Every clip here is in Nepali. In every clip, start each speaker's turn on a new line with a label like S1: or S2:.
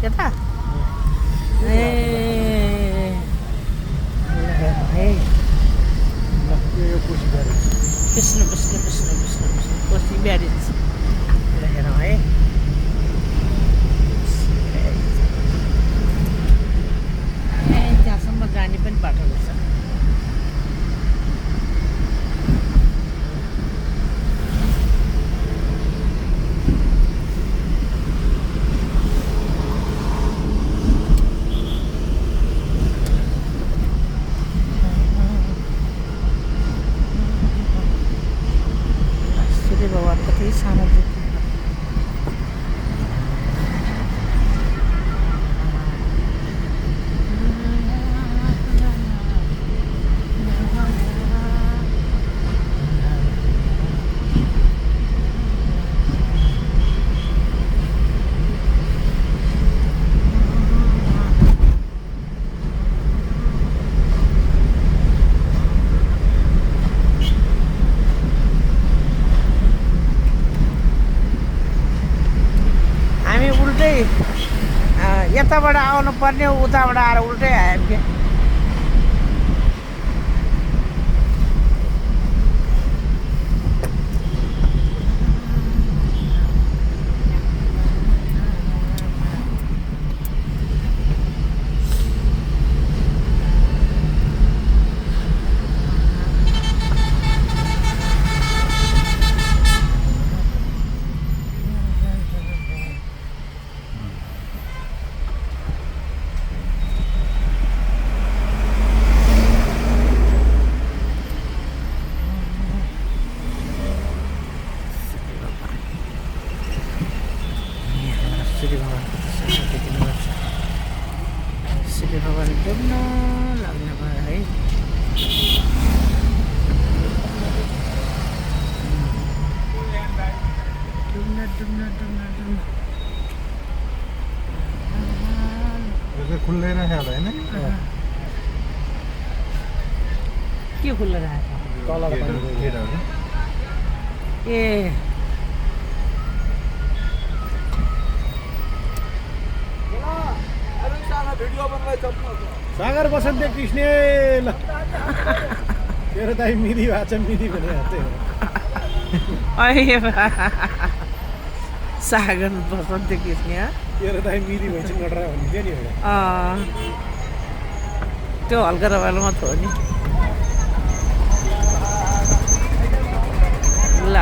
S1: यता ए है विष्णु विष्णु विष्णु विष्णु विष्णु कोसी ब्यारेज हेरौँ है त्यहाँसम्म जाने पनि बाटो रहेछ सूर्य भगवान कति सानो देख्नु यताबाट आउनु पर्ने उताबाट आएर उल्टै आयो क्या सूर्य भगवानको दर्शन देखिनुपर्छ सूर्य भगवान डुब्न लाग्नु भयो है डुब्न डुब्न डुब्न डुब्न
S2: खुल्लै राखेको होला होइन
S1: के खुल्ला राखेको ए
S2: सागर बसन्त कृष्ण ल तेरो दाइ मिदी भएको छ मिदी भने
S1: सागर बसन्त कृष्ण
S2: तेरो दाइ मिदी भएछ नडरा भन्ने नि एउटा
S1: त्यो हल्का रमाइलोमा थियो नि ल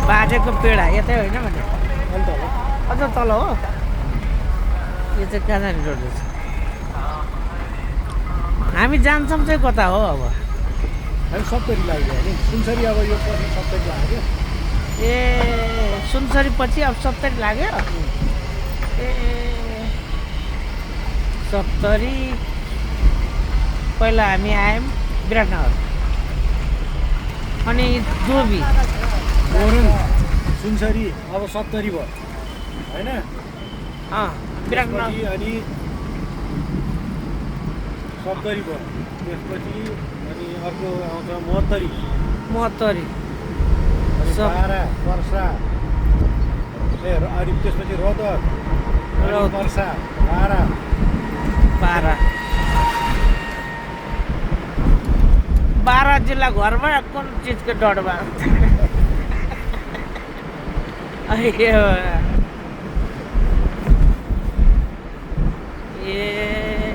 S1: बाजेको पेडा यतै होइन भने अझ तल हो यो चाहिँ कहाँनिर रोड रहेछ हामी जान्छौँ चाहिँ कता हो अब
S2: हामी सप्तरी लाग्यो नि सुनसरी अब यो पछि सप्तरी लाग्यो
S1: ए सुनसरी पछि अब सप्तरी लाग्यो ए सप्तरी पहिला हामी आयौँ विराटनगर अनि दोबी
S2: मोरङ सुनसरी अब सप्तरी भयो होइन
S1: विराटनगर
S2: अनि सप्तरी भयो त्यसपछि अनि अर्को आउँछ महोत्तरी बारा पर्सा अनि त्यसपछि रौतहट पर्सा
S1: बारा जिल्ला घरमा कुन चिजको डढमा ए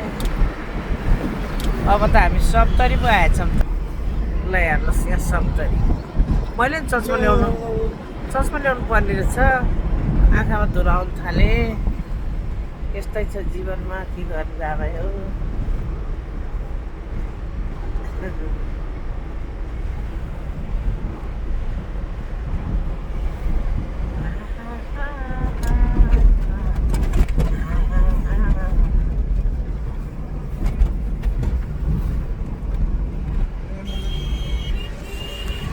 S1: अब त हामी सप्तरी पो आएछौँ ल हेर्नुहोस् यहाँ सप्तरी मैले पनि चस्मा ल्याउनु पर्ने रहेछ आँखामा धुलो आउनु थाले यस्तै छ जीवनमा के गर्नु जायो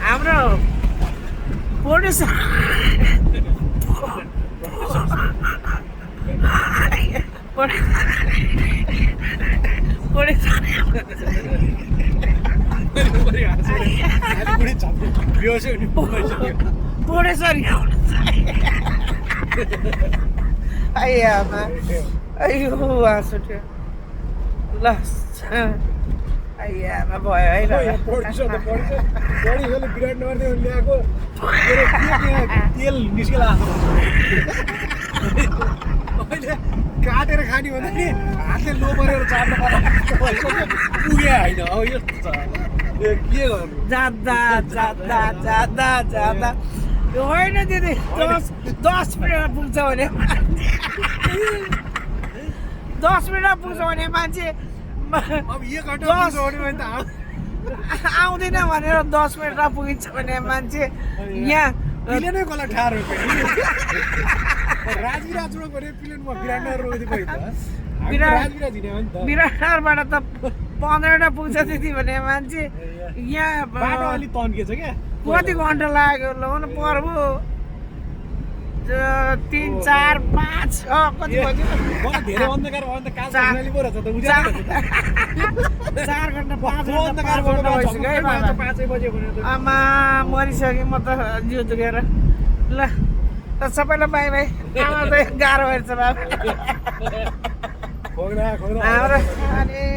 S1: हाम्रो पोलिस आइयामा अयो हाँस उठ्यो ल आइयामा भयो है ल
S2: विराटनगरले ल्याएको तेल निस्केला अहिले काटेर खाने भन्दा नि हातले लो परेर चाट्नु पुगे होइन अब यस्तो छ के गर्नु
S1: जाँदा जाँदा जाँदा जाँदा होइन दिदी 10 मिनटमा पुग्छ भने 10 मिनटमा पुग्छ भने मान्छे
S2: अब 1 घन्टा पुग्छ भने त
S1: आउँदैन भनेर 10 मिनटमा पुगिन्छ भने मान्छे यहाँ
S2: प्लेन नै कसलाई ठार हो राजविराज रोड भने प्लेनमा विराटनगर रोक्दै पऱ्यो त राजविराज हिँड्यो भने त
S1: विराटनगरबाट त 15 मिनटमा पुग्छ त्यति भने मान्छे यहाँ
S2: बाटो अलि तन्किएछ क्या
S1: कति घन्टा लाग्यो ल न पर्बो 3 4 5 कति बज्यो
S2: धेरै अन्धकार भयो भने त कालो पो रहेछ त उज्यालो
S1: 4 घन्टा 5
S2: अन्धकार
S1: घन्टा भइसक्यो है बाबा
S2: 5 बजे भने त
S1: आमा मरिसक्यो म त जिउ दुखेर ल त सबैलाई बाई बाई आमा त गाह्रो भएछ बाबा
S2: खोग्दा
S1: हाम्रो